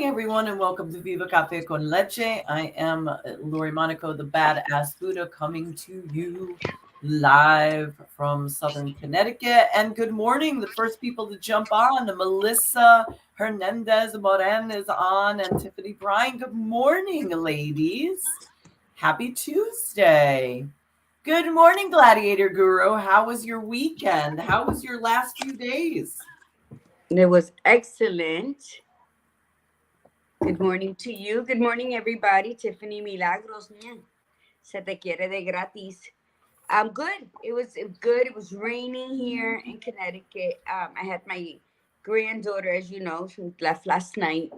everyone, and welcome to Viva Cafe con Leche. I am Lori Monaco, the badass Buddha, coming to you live from Southern Connecticut. And good morning. The first people to jump on, Melissa Hernandez Moran is on, and Tiffany Bryan. Good morning, ladies. Happy Tuesday. Good morning, Gladiator Guru. How was your weekend? How was your last few days? It was excellent. Good morning to you. Good morning, everybody. Tiffany Milagros. Se te quiere de gratis. I'm good. It was good. It was raining here in Connecticut. I had my granddaughter, as you know, she left last night.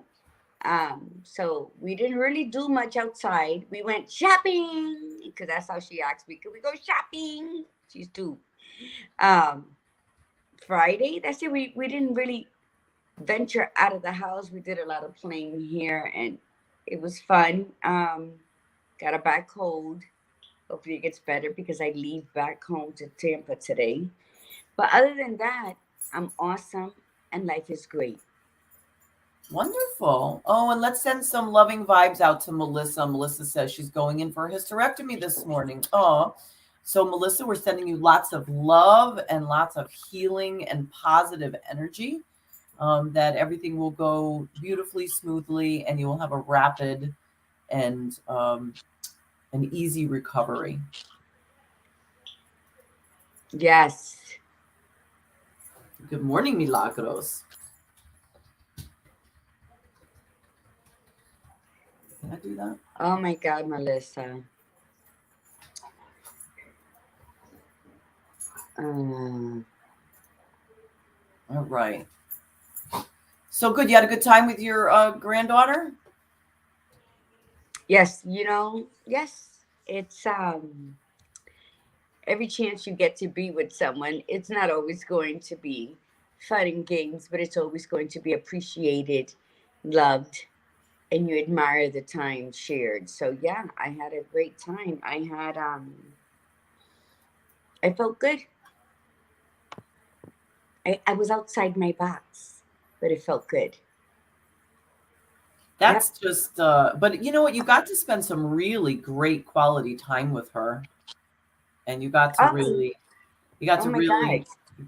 So we didn't really do much outside. We went shopping because that's how she asked me. Can we go shopping? She's 2. Friday, that's it. We didn't really venture out of the house. We did a lot of playing here, and it was fun. Got a bad cold. Hopefully it gets better because I leave back home to Tampa today. But other than that, I'm awesome, and life is great. Wonderful. Oh, and let's send some loving vibes out to Melissa. Melissa says she's going in for a hysterectomy this morning. Oh, so Melissa, we're sending you lots of love and lots of healing and positive energy. That everything will go beautifully, smoothly, and you will have a rapid and an easy recovery. Yes. Good morning, Milagros. Can I do that? Oh my God, Melissa. All right. So good. You had a good time with your granddaughter? Yes, yes. It's every chance you get to be with someone, it's not always going to be fun and games, but it's always going to be appreciated, loved, and you admire the time shared. So yeah, I had a great time. I felt good. I was outside my box, but it felt good. That's just but you know what? You got to spend some really great quality time with her. And you got to Oh, really oh my God.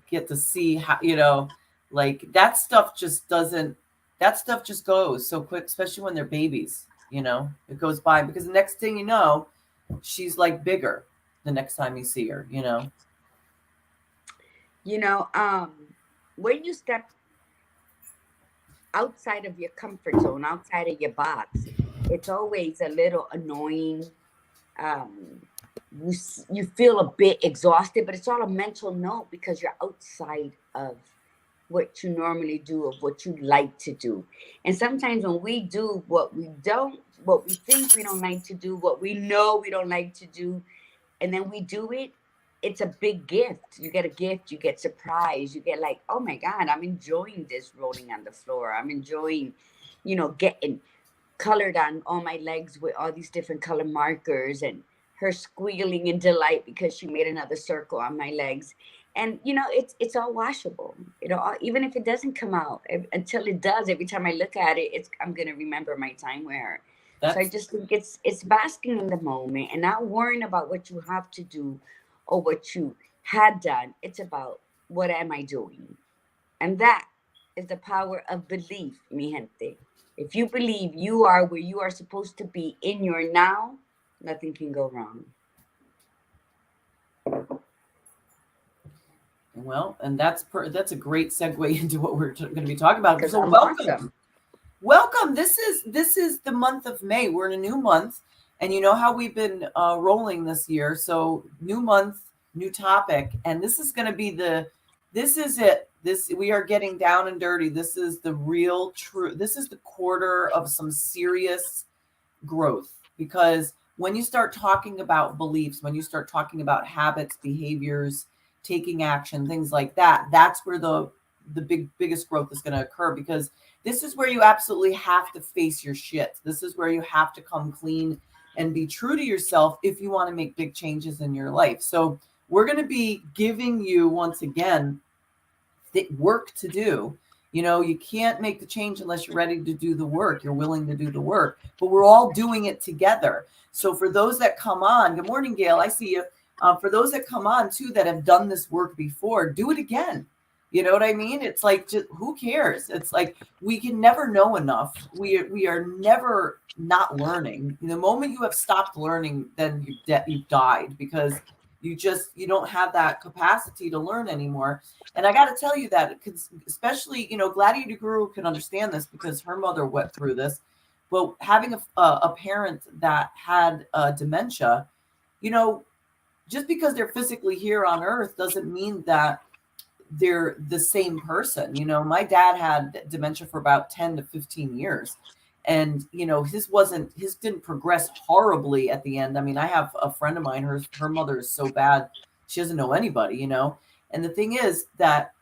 get to see how, like that stuff just goes so quick, especially when they're babies. It goes by because the next thing you know, she's like bigger the next time you see her. When you step outside of your comfort zone, outside of your box, it's always a little annoying. Um, you feel a bit exhausted, but it's all a mental note because you're outside of what you normally do, of what you like to do. And sometimes when we do what we think we don't like to do, what we know we don't like to do, and then we do it, it's a big gift. You get a gift, you get surprise, you get like, oh my God, I'm enjoying this rolling on the floor. I'm enjoying, getting colored on all my legs with all these different color markers, and her squealing in delight because she made another circle on my legs. And it's all washable. Even if it doesn't come out, until it does, every time I look at it, I'm gonna remember my time with her. So I just think it's basking in the moment and not worrying about what you have to do or what you had done. It's about, what am I doing? And that is the power of belief, mi gente. If you believe you are where you are supposed to be in your now, nothing can go wrong. Well, and that's a great segue into what we're going to be talking about. Because So I'm welcome. awesome. Welcome. This is the month of May. We're in a new month, and you know how we've been rolling this year. So new month, new topic, and this is going to be this is it. We are getting down and dirty. This is the real true. This is the quarter of some serious growth, because when you start talking about beliefs, when you start talking about habits, behaviors, taking action, things like that, that's where the biggest growth is going to occur, because this is where you absolutely have to face your shit. This is where you have to come clean and be true to yourself if you want to make big changes in your life. So we're going to be giving you, once again, the work to do You know, you can't make the change unless you're ready to do the work. You're willing to do the work, but we're all doing it together. So for those that come on, good morning, Gail. I see you. For those that come on too that have done this work before, do it again. You know what I mean? It's like, just who cares? It's like we can never know enough. We are never not learning. The moment you have stopped learning, then you've died, because you don't have that capacity to learn anymore. And I got to tell you that, especially, Gladiator Guru can understand this because her mother went through this. But having a parent that had dementia, just because they're physically here on Earth doesn't mean that they're the same person. My dad had dementia for about 10 to 15 years. And, his didn't progress horribly at the end. I mean, I have a friend of mine, her mother is so bad, she doesn't know anybody, And the thing is that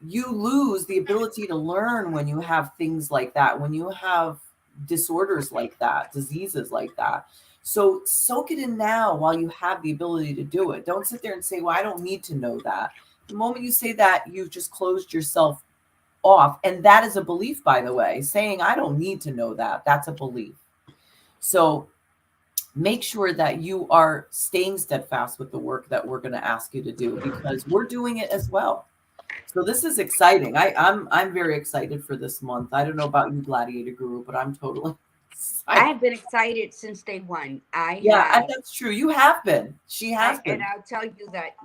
you lose the ability to learn when you have things like that, when you have disorders like that, diseases like that. So soak it in now while you have the ability to do it. Don't sit there and say, well, I don't need to know that. The moment you say that, you've just closed yourself off. And that is a belief, by the way. Saying, I don't need to know that, that's a belief. So make sure that you are staying steadfast with the work that we're going to ask you to do, because we're doing it as well. So this is exciting. I'm very excited for this month. I don't know about you, Gladiator Guru, but I'm totally excited. I have been excited since day one. That's true. You have been. She has been. And I'll tell you that,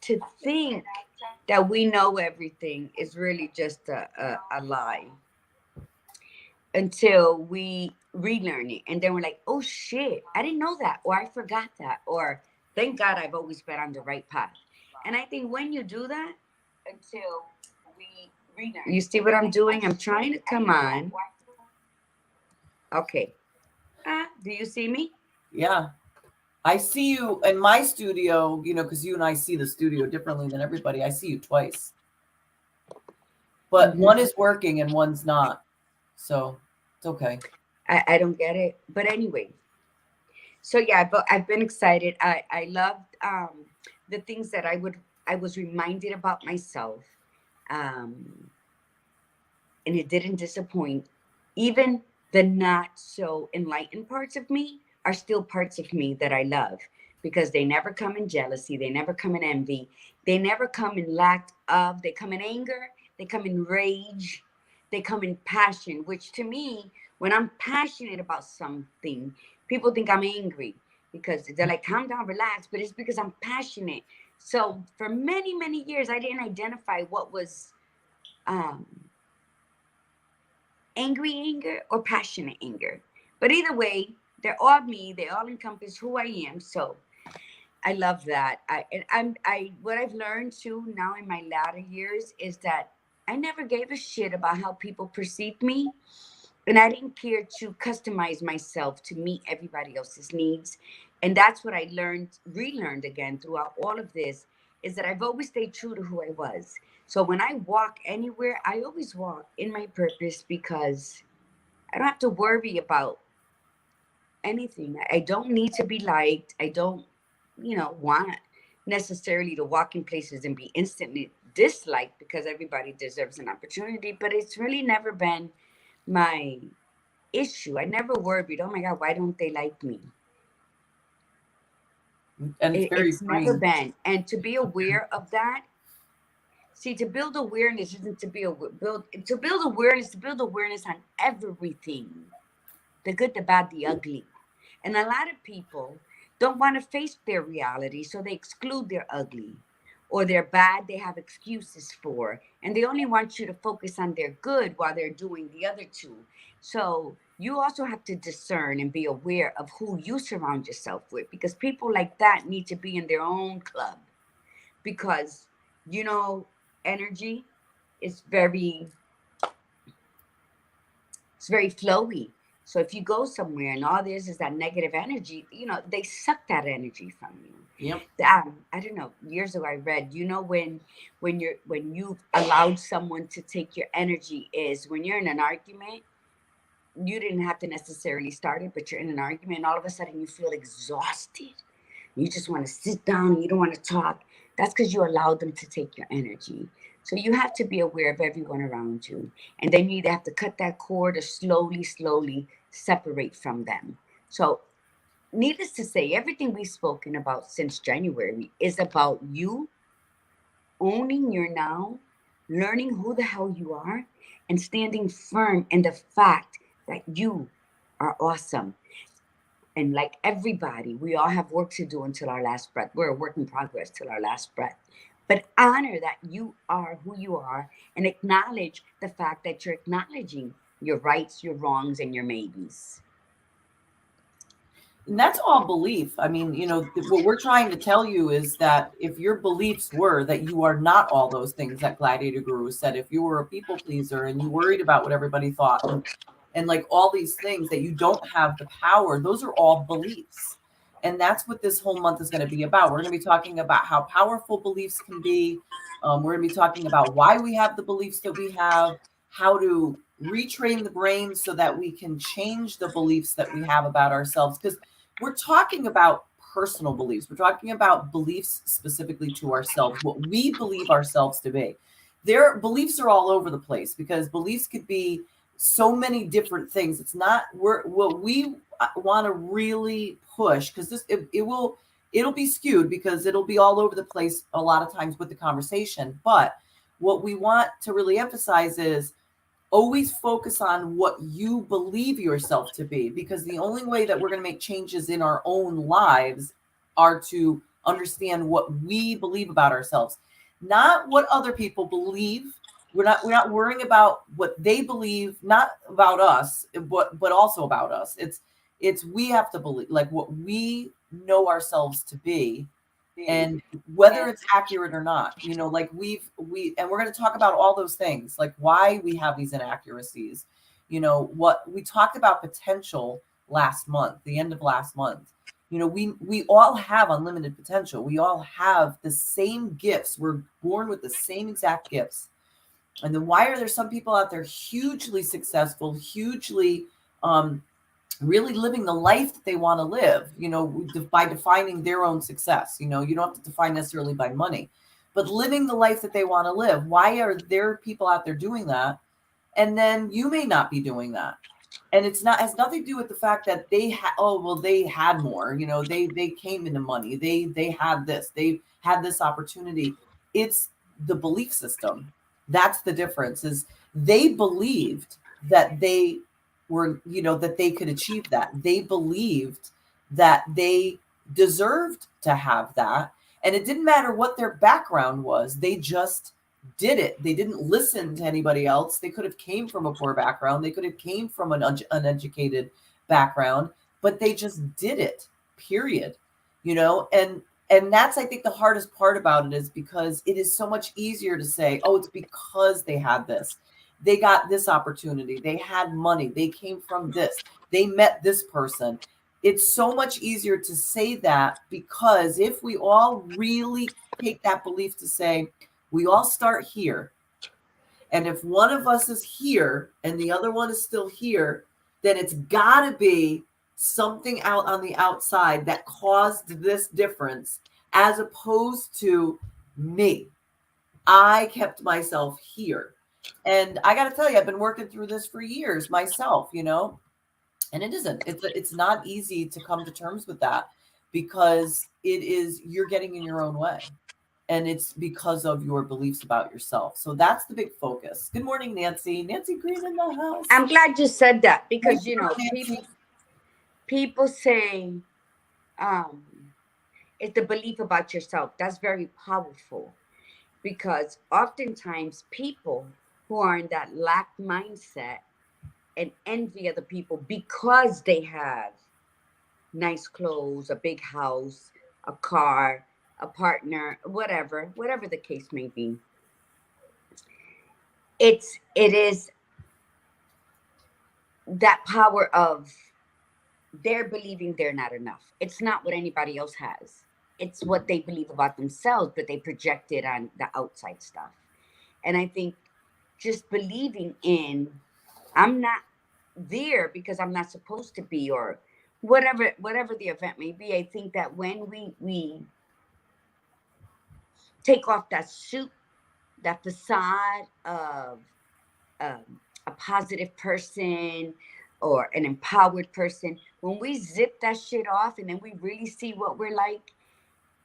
to think that we know everything is really just a lie until we relearn it. And then we're like, oh shit, I didn't know that, or I forgot that, or thank God I've always been on the right path. And I think when you do that, until we relearn. You see what I'm doing? I'm trying to come on. Okay. Do you see me? Yeah. I see you in my studio, because you and I see the studio differently than everybody. I see you twice. But one is working and one's not. So it's okay. I don't get it. But anyway. So yeah, but I've been excited. I loved the things that I was reminded about myself. And it didn't disappoint. Even the not so enlightened parts of me are still parts of me that I love, because they never come in jealousy. They never come in envy. They never come in lack of. They come in anger. They come in rage. They come in passion, which to me, when I'm passionate about something, people think I'm angry because they're like, calm down, relax. But it's because I'm passionate. So for many, many years, I didn't identify what was angry anger or passionate anger. But either way, they're all me. They all encompass who I am. So I love that. What I've learned too now in my latter years is that I never gave a shit about how people perceived me. And I didn't care to customize myself to meet everybody else's needs. And that's what I relearned again throughout all of this, is that I've always stayed true to who I was. So when I walk anywhere, I always walk in my purpose, because I don't have to worry about anything. I don't need to be liked. I don't, want necessarily to walk in places and be instantly disliked, because everybody deserves an opportunity. But it's really never been my issue. I never worried, oh my God, why don't they like me? And it's never been. And to be aware of that, see, to build awareness isn't to build awareness on everything, the good, the bad, the ugly. And a lot of people don't want to face their reality, so they exclude their ugly or their bad. They have excuses for, and they only want you to focus on their good while they're doing the other two. So you also have to discern and be aware of who you surround yourself with, because people like that need to be in their own club, because, energy is very flowy. So if you go somewhere and all this is that negative energy, they suck that energy from you. Yep. I don't know. Years ago, I read, when you've allowed someone to take your energy is when you're in an argument. You didn't have to necessarily start it, but you're in an argument, and all of a sudden you feel exhausted. You just want to sit down and you don't want to talk. That's because you allow them to take your energy. So you have to be aware of everyone around you. And then you either have to cut that cord or slowly separate from them. So needless to say, everything we've spoken about since January is about you owning your now, learning who the hell you are, and standing firm in the fact that you are awesome. And like everybody, we all have work to do until our last breath. We're a work in progress till our last breath. But honor that you are who you are and acknowledge the fact that you're acknowledging your rights, your wrongs, and your maybes. And that's all belief. I mean, what we're trying to tell you is that if your beliefs were that you are not all those things that Gladiator Guru said, if you were a people pleaser and you worried about what everybody thought and like all these things, that you don't have the power, those are all beliefs. And that's what this whole month is going to be about. We're going to be talking about how powerful beliefs can be. We're going to be talking about why we have the beliefs that we have, how to retrain the brain so that we can change the beliefs that we have about ourselves. Because we're talking about personal beliefs. We're talking about beliefs specifically to ourselves, what we believe ourselves to be. Their beliefs are all over the place because beliefs could be so many different things. It's not what we want to really push, because it'll be skewed because it'll be all over the place a lot of times with the conversation. But what we want to really emphasize is always focus on what you believe yourself to be, because the only way that we're going to make changes in our own lives are to understand what we believe about ourselves, not what other people believe. We're not worrying about what they believe, not about us, but also about us. It's we have to believe like what we know ourselves to be, and whether it's accurate or not, like we and we're going to talk about all those things, like why we have these inaccuracies. What we talked about potential last month, the end of last month. We all have unlimited potential. We all have the same gifts. We're born with the same exact gifts. And then why are there some people out there hugely successful, hugely really living the life that they want to live, by defining their own success. You don't have to define necessarily by money, but living the life that they want to live. Why are there people out there doing that? And then you may not be doing that. And has nothing to do with the fact that they had more, they came into money. They had this, they had this opportunity. It's the belief system. That's the difference, is they believed that they were, that they could achieve that. They believed that they deserved to have that. And it didn't matter what their background was. They just did it. They didn't listen to anybody else. They could have came from a poor background. They could have came from an uneducated background, but they just did it, period. And that's, I think, the hardest part about it, is because it is so much easier to say, oh, it's because they had this. They got this opportunity. They had money. They came from this. They met this person. It's so much easier to say that, because if we all really take that belief to say, we all start here. And if one of us is here and the other one is still here, then it's got to be something out on the outside that caused this difference, as opposed to me. I kept myself here. And I got to tell you, I've been working through this for years myself, and it isn't. It's not easy to come to terms with that, because you're getting in your own way. And it's because of your beliefs about yourself. So that's the big focus. Good morning, Nancy. Nancy Green in the house. I'm glad you said that, because, Nancy. people say, it's the belief about yourself. That's very powerful, because oftentimes people who are in that lack mindset and envy other people because they have nice clothes, a big house, a car, a partner, whatever the case may be. It is that power of they're believing they're not enough. It's not what anybody else has. It's what they believe about themselves, but they project it on the outside stuff. And I think just believing in, I'm not there because I'm not supposed to be, or whatever the event may be. I think that when we take off that suit, that facade of a positive person or an empowered person, when we zip that shit off and then we really see what we're like,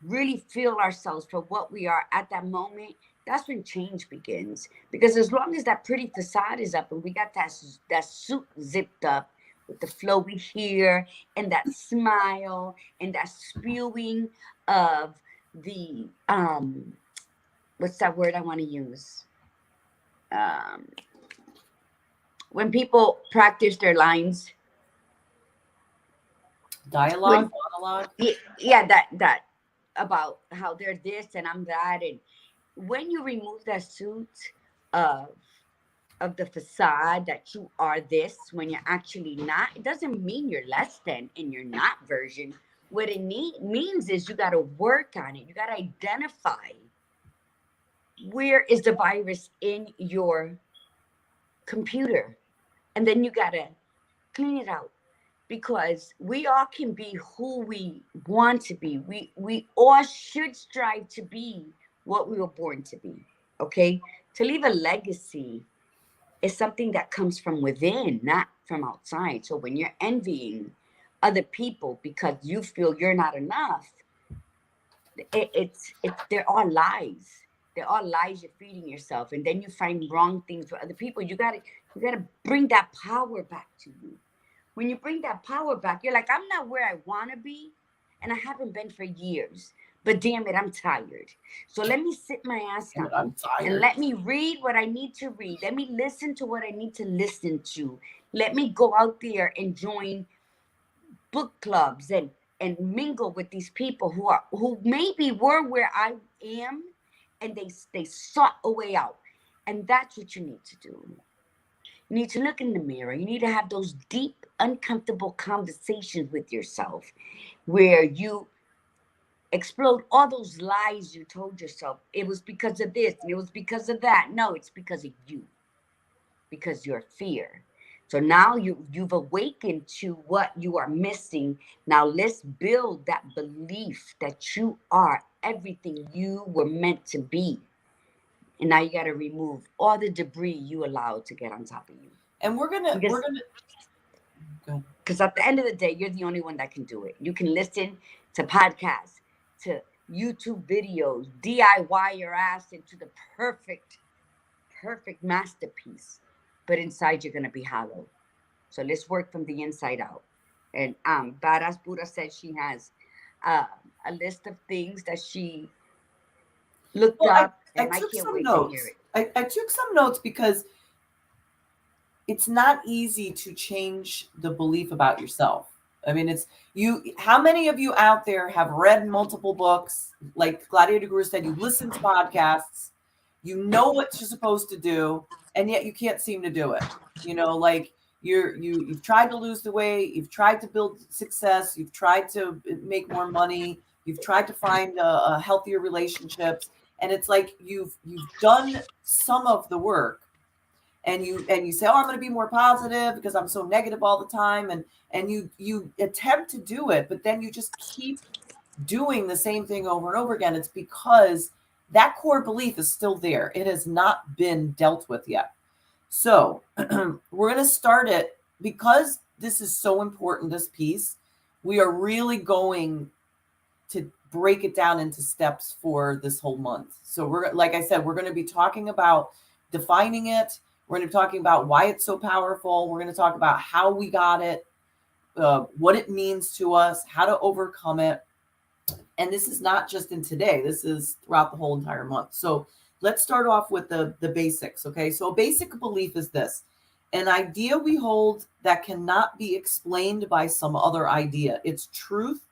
really feel ourselves for what we are at that moment, that's when change begins. Because as long as that pretty facade is up and we got that suit zipped up with the flowy hair and that smile and that spewing of the what's that word I want to use? When people practice their lines, monologue. Yeah, that about how they're this and I'm that. And when you remove that suit of the facade that you are this when you're actually not, it doesn't mean you're less than and you're not version. What it means is you got to work on it. You got to identify where is the virus in your computer, and then you got to clean it out. Because we all can be who we want to be. We all should strive to be what we were born to be. Okay? To leave a legacy is something that comes from within, not from outside. So when you're envying other people because you feel you're not enough, they're all lies. They're all lies you're feeding yourself, and then you find wrong things for other people. You gotta bring that power back to you. When you bring that power back, you're like, I'm not where I want to be, and I haven't been for years. But damn it, I'm tired. So let me sit my ass down and let me read what I need to read. Let me listen to what I need to listen to. Let me go out there and join book clubs and mingle with these people who maybe were where I am, and they sought a way out. And that's what you need to do. You need to look in the mirror. You need to have those deep, uncomfortable conversations with yourself where you explode all those lies you told yourself. It was because of this and it was because of that. No, it's because of you, because your fear. So now you've awakened to what you are missing. Now let's build that belief that you are everything you were meant to be. And now you got to remove all the debris you allowed to get on top of you. And we're gonna because at the end of the day, you're the only one that can do it. You can listen to podcasts, to YouTube videos, DIY your ass into the perfect masterpiece. But inside, you're gonna be hollow. So let's work from the inside out. And Badass Buddha said she has a list of things that she looked up. And I can't wait to hear it. I took some notes because it's not easy to change the belief about yourself. I mean, it's you. How many of you out there have read multiple books? Like Gladiator Guru said, you listen to podcasts, you know what you're supposed to do, and yet you can't seem to do it. You know, like you've tried to lose the weight, you've tried to build success, you've tried to make more money, you've tried to find a healthier relationships, and it's like you've done some of the work. And you say, oh, I'm going to be more positive because I'm so negative all the time. And you attempt to do it, but then you just keep doing the same thing over and over again. It's because that core belief is still there. It has not been dealt with yet. So we're going to start it because this is so important, this piece. We are really going to break it down into steps for this whole month. So we're, like I said, we're going to be talking about defining it. We're going to be talking about why it's so powerful. We're going to talk about how we got it, what it means to us, how to overcome it. And this is not just in today. This is throughout the whole entire month. So let's start off with the basics, okay? So a basic belief is this: an idea we hold that cannot be explained by some other idea. Its truth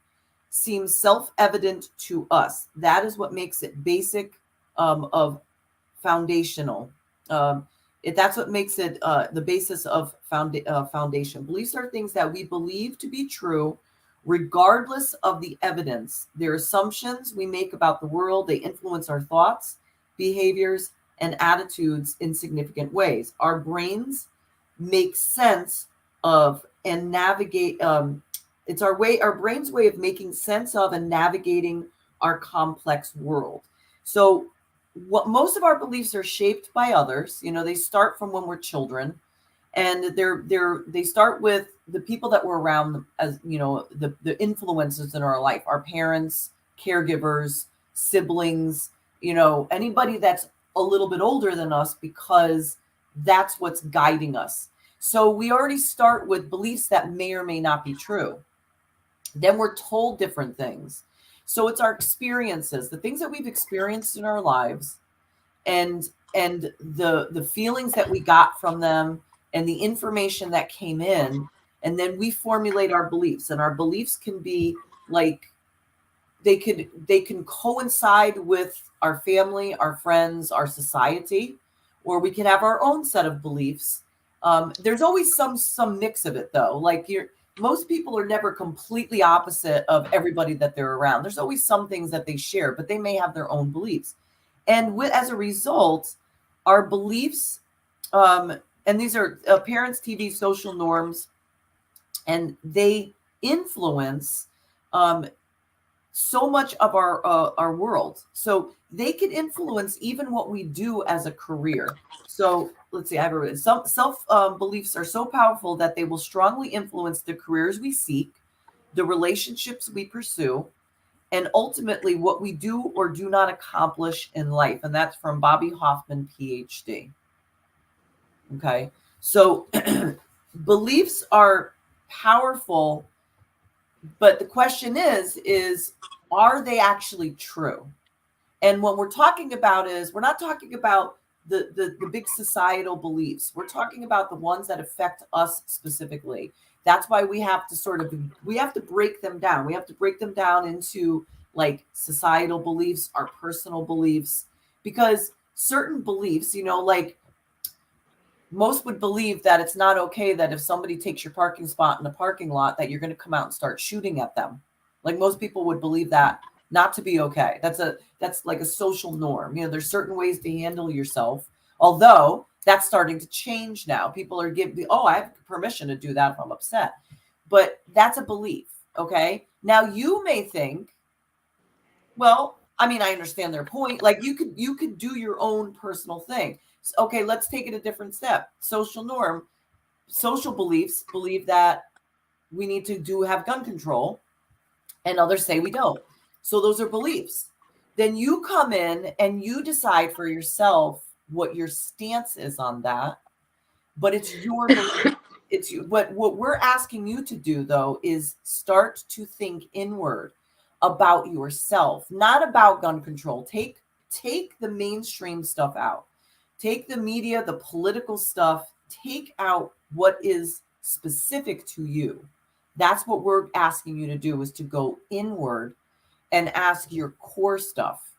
seems self-evident to us. That is what makes it basic, of foundational. That's what makes it the basis of foundation. Beliefs are things that we believe to be true, regardless of the evidence. They're assumptions we make about the world. They influence our thoughts, behaviors, and attitudes in significant ways. Our brains make sense of and navigate. It's our brain's way of making sense of and navigating our complex world. So what most of our beliefs are shaped by others. They start from when we're children, and they start with the people that were around them, as the influences in our life, our parents, caregivers, siblings, anybody that's a little bit older than us, because that's what's guiding us. So we already start with beliefs that may or may not be true. Then we're told different things. So it's our experiences, the things that we've experienced in our lives, and the feelings that we got from them, and the information that came in, and then we formulate our beliefs. And our beliefs can be like, they can coincide with our family, our friends, our society, or we can have our own set of beliefs. There's always some mix of it, though. Like, most people are never completely opposite of everybody that they're around. There's always some things that they share, but they may have their own beliefs. And as a result, our beliefs, and these are parents, TV, social norms, and they influence so much of our world. So they can influence even what we do as a career. So let's see, I have a some self beliefs are so powerful that they will strongly influence the careers we seek, the relationships we pursue, and ultimately what we do or do not accomplish in life. And that's from Bobby Hoffman, PhD. Okay. So beliefs are powerful, but the question is, are they actually true? And what we're talking about is, we're not talking about the big societal beliefs. We're talking about the ones that affect us specifically. That's why we have to break them down. We have to break them down into like societal beliefs, our personal beliefs, because certain beliefs, like most would believe that it's not okay that if somebody takes your parking spot in a parking lot, that you're going to come out and start shooting at them. Like, most people would believe that not to be okay. That's like a social norm. There's certain ways to handle yourself, although that's starting to change now. People are giving, oh, I have permission to do that if I'm upset. But that's a belief. Okay. Now you may think, well, I mean, I understand their point. Like, you could do your own personal thing. Okay, let's take it a different step. Social norm, social beliefs believe that we need to have gun control, and others say we don't. So those are beliefs. Then you come in and you decide for yourself what your stance is on that, but it's your belief. It's you. What we're asking you to do, though, is start to think inward about yourself, not about gun control. Take the mainstream stuff out. Take the media, the political stuff, take out what is specific to you. That's what we're asking you to do, is to go inward and ask your core stuff.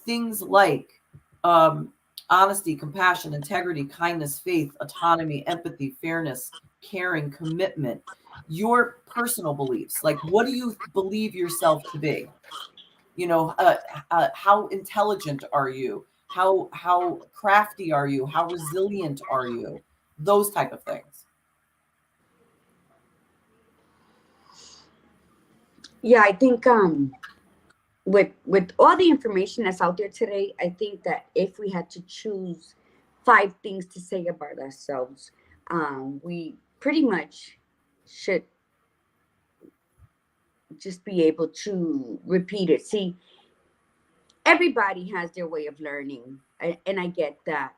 Things like honesty, compassion, integrity, kindness, faith, autonomy, empathy, fairness, caring, commitment, your personal beliefs. Like, what do you believe yourself to be? How intelligent are you? How crafty are you? How resilient are you? Those type of things. Yeah, I think with all the information that's out there today, I think that if we had to choose 5 things to say about ourselves, we pretty much should just be able to repeat it. See, everybody has their way of learning, and I get that.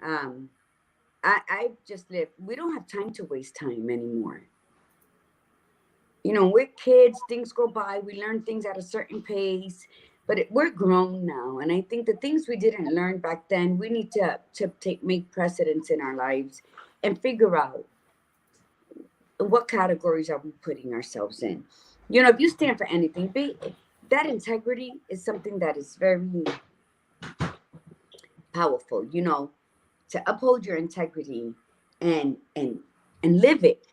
I just live. We don't have time to waste time anymore. We're kids. Things go by. We learn things at a certain pace, but we're grown now, and I think the things we didn't learn back then, we need to make precedence in our lives and figure out what categories are we putting ourselves in. If you stand for anything, that integrity is something that is very powerful. To uphold your integrity and live it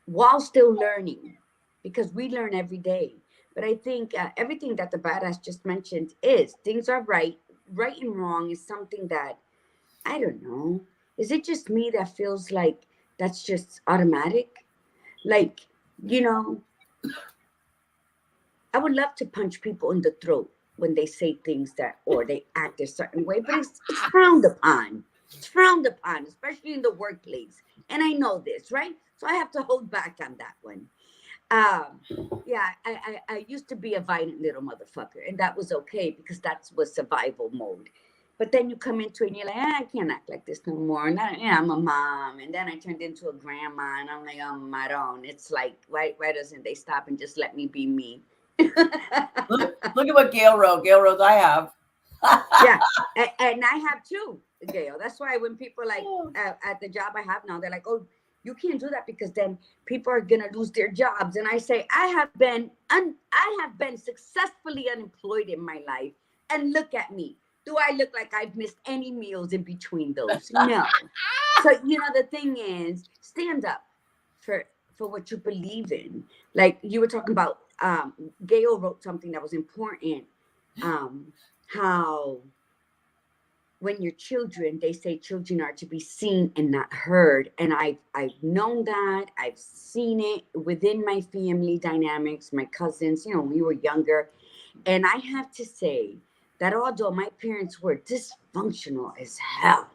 while still learning, because we learn every day. But I think everything that the badass just mentioned is, things are right and wrong is something that, I don't know, is it just me that feels like that's just automatic? Like, I would love to punch people in the throat when they say things that, or they act a certain way, but it's frowned upon. It's frowned upon, especially in the workplace. And I know this, right? So I have to hold back on that one. Um, yeah, I used to be a violent little motherfucker, and that was okay because that was survival mode. But then you come into it and you're like, I can't act like this no more. And I'm a mom. And then I turned into a grandma, and I'm like, oh, my own. It's like, why doesn't they stop and just let me be me? Look at what Gail wrote. Gail wrote, I have. Yeah, and I have too, Gail. That's why when people like at the job I have now, they're like, oh, you can't do that because then people are gonna lose their jobs. And I say, I have been successfully unemployed in my life, and look at me. Do I look like I've missed any meals in between those? No. So the thing is, stand up for what you believe in. Like you were talking about, Gail wrote something that was important. How when you're children, they say children are to be seen and not heard. And I've known that. I've seen it within my family dynamics, my cousins, we were younger. And I have to say that although my parents were dysfunctional as hell,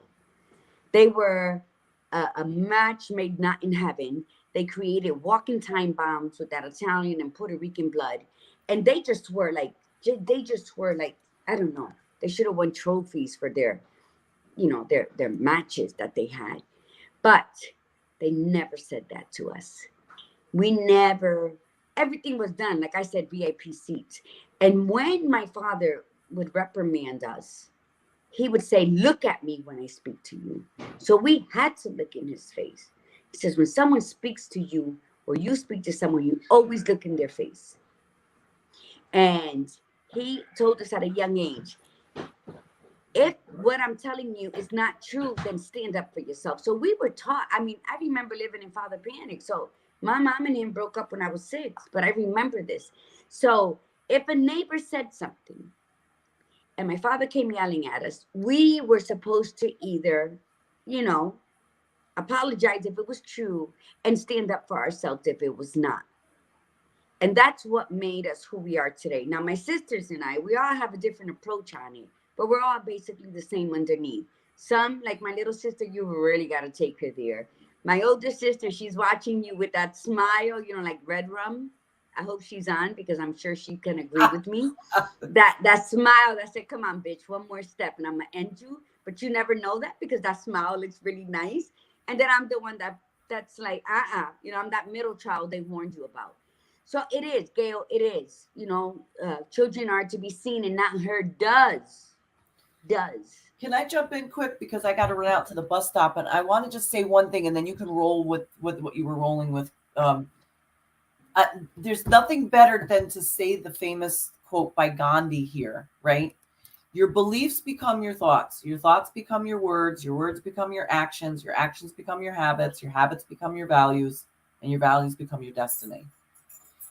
they were a match made not in heaven. They created walking time bombs with that Italian and Puerto Rican blood. And they just were like, I don't know. They should have won trophies for their matches that they had. But they never said that to us. Everything was done, like I said, VIP seats. And when my father would reprimand us, he would say, look at me when I speak to you. So we had to look in his face. He says, when someone speaks to you or you speak to someone, you always look in their face. And he told us at a young age, if what I'm telling you is not true, then stand up for yourself. So we were taught. I remember living in Father Panic. So my mom and him broke up when I was 6, but I remember this. So if a neighbor said something and my father came yelling at us, we were supposed to either, apologize if it was true and stand up for ourselves if it was not. And that's what made us who we are today. Now, my sisters and I, we all have a different approach on it, but we're all basically the same underneath. Some, like my little sister, you really got to take her there. My older sister, she's watching you with that smile, like red rum. I hope she's on because I'm sure she can agree with me. That smile that said, come on, bitch, one more step and I'm going to end you. But you never know that because that smile looks really nice. And then I'm the one that's like, I'm that middle child they warned you about. So it is, Gail, it is, children are to be seen and not heard. Does. Can I jump in quick because I got to run out to the bus stop, and I want to just say one thing and then you can roll with what you were rolling with. There's nothing better than to say the famous quote by Gandhi here, right? Your beliefs become your thoughts become your words become your actions become your habits become your values, and your values become your destiny.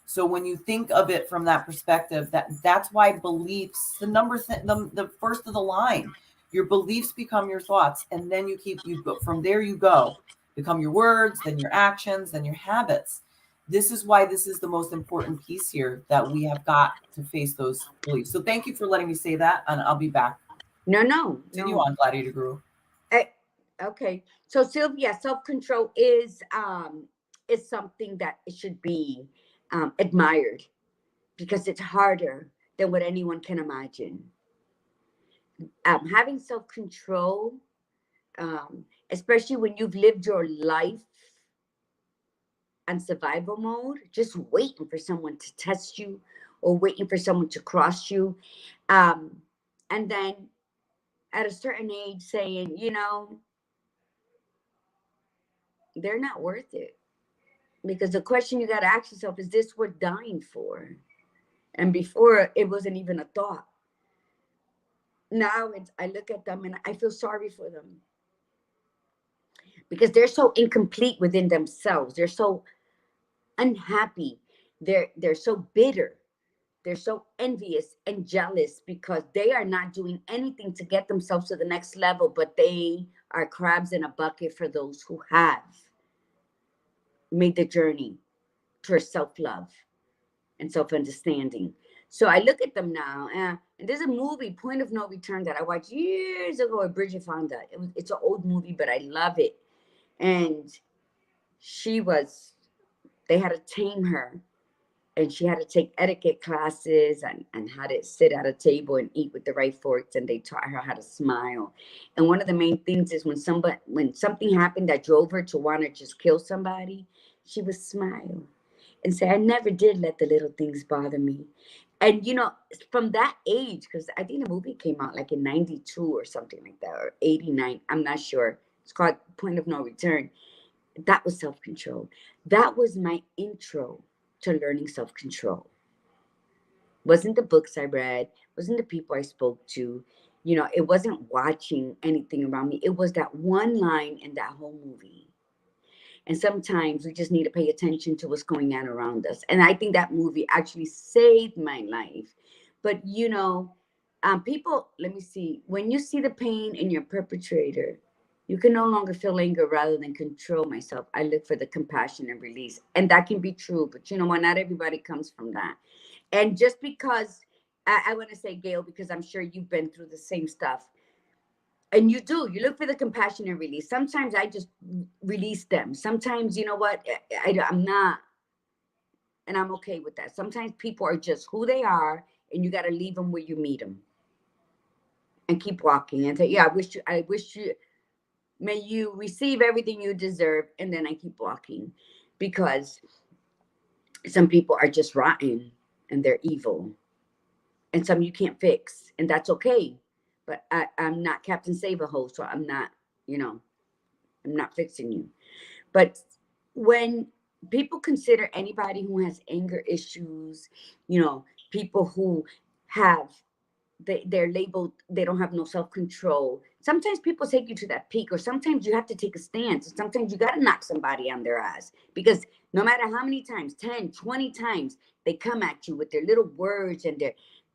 So when you think of it from that perspective, that's why beliefs, the first of the line, your beliefs become your thoughts, and then you go from there. You go become your words, then your actions, then your habits. This is why this is the most important piece here, that we have got to face those beliefs. So thank you for letting me say that, and I'll be back. No. Continue on, Gladiator Guru. Okay. So Sylvia, self-control is something that it should be admired because it's harder than what anyone can imagine. Having self-control, especially when you've lived your life on survival mode, just waiting for someone to test you or waiting for someone to cross you. And then at a certain age saying, they're not worth it. Because the question you got to ask yourself, is this worth dying for? And before, it wasn't even a thought. Now I look at them and I feel sorry for them. Because they're so incomplete within themselves. They're so unhappy. They're so bitter. They're so envious and jealous because they are not doing anything to get themselves to the next level, but they are crabs in a bucket for those who have made the journey towards self-love and self-understanding. So I look at them now, and there's a movie, Point of No Return, that I watched years ago with Bridget Fonda. It's an old movie, but I love it. And they had to tame her, and she had to take etiquette classes and how to sit at a table and eat with the right forks, and they taught her how to smile. And one of the main things is when something happened that drove her to want to just kill somebody, she would smile and say, I never did let the little things bother me. And from that age, because I think the movie came out like in 92 or something like that, or 89, I'm not sure. It's called Point of No Return. That was self-control. That was my intro to learning self-control. Wasn't the books I read, wasn't the people I spoke to, it wasn't watching anything around me. It was that one line in that whole movie. And sometimes we just need to pay attention to what's going on around us. And I think that movie actually saved my life. But people, let me see, when you see the pain in your perpetrator, you can no longer feel anger rather than control myself. I look for the compassion and release. And that can be true, but not everybody comes from that. And just because, I want to say, Gail, because I'm sure you've been through the same stuff. And you look for the compassion and release. Sometimes I just release them. Sometimes, you know what, I'm not, and I'm okay with that. Sometimes people are just who they are, and you got to leave them where you meet them and keep walking and say, yeah, I wish you, may you receive everything you deserve. And then I keep walking, because some people are just rotten and they're evil, and some you can't fix, and that's okay. But I'm not Captain Save-A-Ho, so I'm not, I'm not fixing you. But when people consider anybody who has anger issues, people who have, they're labeled, they don't have no self-control. Sometimes people take you to that peak, or sometimes you have to take a stance. Sometimes you got to knock somebody on their ass, because no matter how many times, 10, 20 times, they come at you with their little words and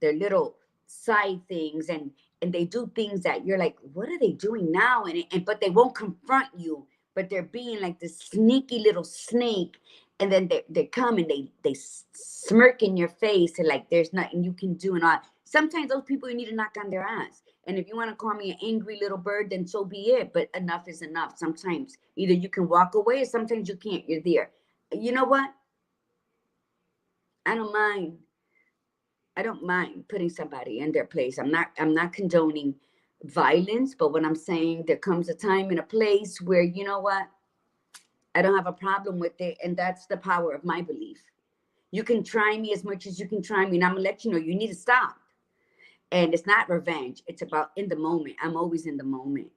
their little side things, and they do things that you're like, what are they doing now? And but they won't confront you, but they're being like this sneaky little snake. And then they come and they smirk in your face, and like there's nothing you can do, and all. Sometimes those people, you need to knock on their ass. And if you want to call me an angry little bird, then so be it. But enough is enough. Sometimes either you can walk away, or sometimes you can't. You're there. You know what? I don't mind. I don't mind putting somebody in their place. I'm not condoning violence, but what I'm saying, there comes a time and a place where, you know what? I don't have a problem with it. And that's the power of my belief. You can try me as much as you can try me, and I'm gonna let you know you need to stop. And it's not revenge. It's about in the moment. I'm always in the moment.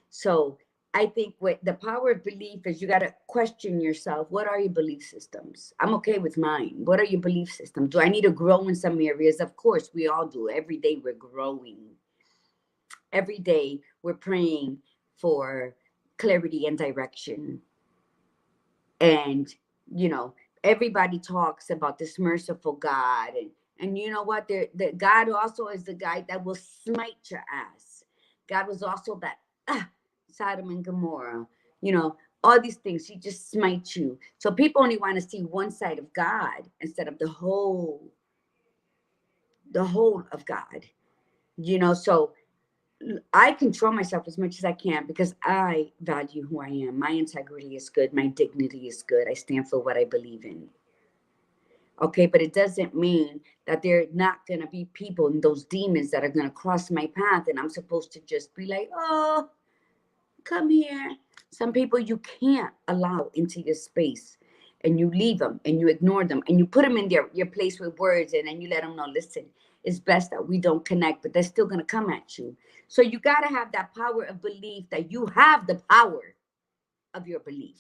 So I think what the power of belief is, you got to question yourself. What are your belief systems? I'm okay with mine. What are your belief systems? Do I need to grow in some areas? Of course, we all do. Every day we're growing. Every day we're praying for clarity and direction. And, everybody talks about this merciful God. And you know what? The God also is the guy that will smite your ass. God was also that Sodom and Gomorrah, all these things. He just smites you. So people only want to see one side of God instead of the whole of God, so I control myself as much as I can, because I value who I am. My integrity is good. My dignity is good. I stand for what I believe in. Okay, but it doesn't mean that there are not going to be people and those demons that are going to cross my path, and I'm supposed to just be like, oh, come here. Some people you can't allow into your space, and you leave them and you ignore them and you put them in your place with words, and then you let them know, listen, it's best that we don't connect, but they're still going to come at you. So you got to have that power of belief, that you have the power of your belief.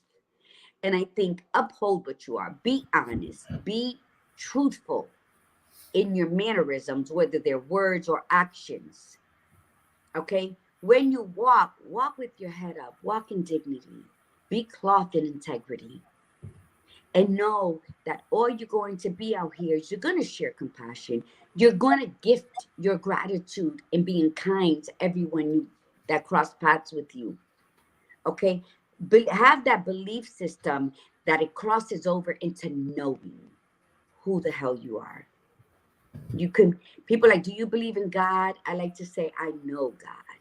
And I think uphold what you are. Be honest. Be truthful in your mannerisms, whether they're words or actions. Okay? When you walk with your head up. Walk in dignity. Be clothed in integrity. And know that all you're going to be out here is you're going to share compassion. You're going to gift your gratitude and being kind to everyone that cross paths with you. Okay? Have that belief system that it crosses over into knowing who the hell you are. You can, people like, do you believe in God? I like to say, I know God.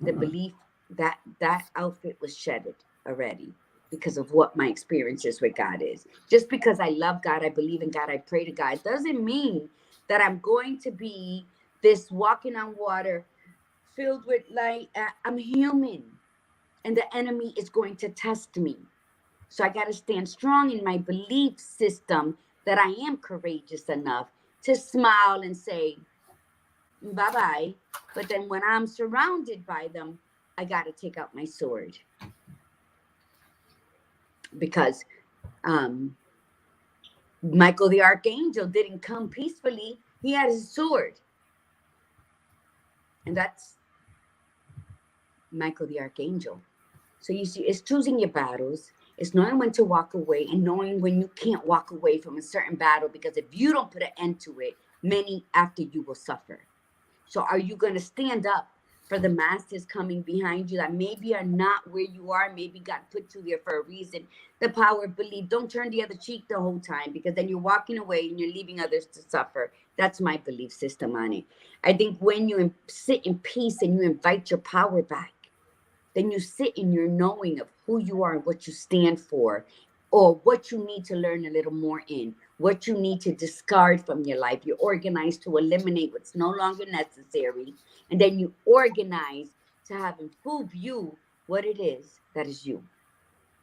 The belief that that outfit was shedded already because of what my experiences with God is. Just because I love God, I believe in God, I pray to God, doesn't mean that I'm going to be this walking on water filled with light. I'm human, and the enemy is going to test me. So I got to stand strong in my belief system that I am courageous enough to smile and say, bye bye. But then when I'm surrounded by them, I got to take out my sword because Michael the Archangel didn't come peacefully. He had his sword. And that's Michael the Archangel. So you see, it's choosing your battles. It's knowing when to walk away and knowing when you can't walk away from a certain battle, because if you don't put an end to it, many after you will suffer. So are you going to stand up for the masses coming behind you that maybe are not where you are? Maybe God put you there for a reason. The power of belief. Don't turn the other cheek the whole time, because then you're walking away and you're leaving others to suffer. That's my belief system on it. I think when you sit in peace and you invite your power back, then you sit in your knowing of who you are and what you stand for, or what you need to learn a little more in, what you need to discard from your life. You organize to eliminate what's no longer necessary, and then you organize to have in full view what it is that is you.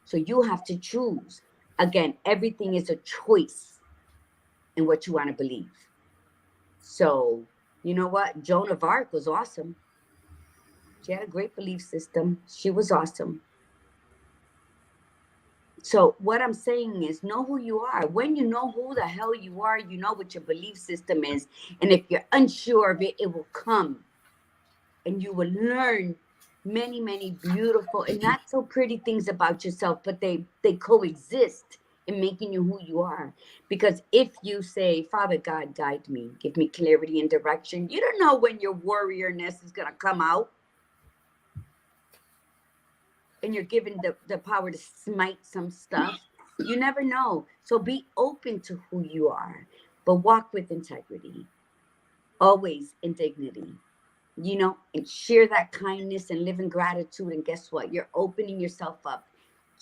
So you have to choose. Again, everything is a choice in what you want to believe. So, you know what? Joan of Arc was awesome. She had a great belief system. She was awesome. So what I'm saying is, know who you are. When you know who the hell you are, you know what your belief system is. And if you're unsure of it, it will come. And you will learn many, many beautiful and not so pretty things about yourself, but they coexist in making you who you are. Because if you say, Father God, guide me, give me clarity and direction, you don't know when your warriorness is going to come out. And you're given the power to smite some stuff. You never know. So be open to who you are, but walk with integrity, always in dignity, and share that kindness and live in gratitude. And guess what? You're opening yourself up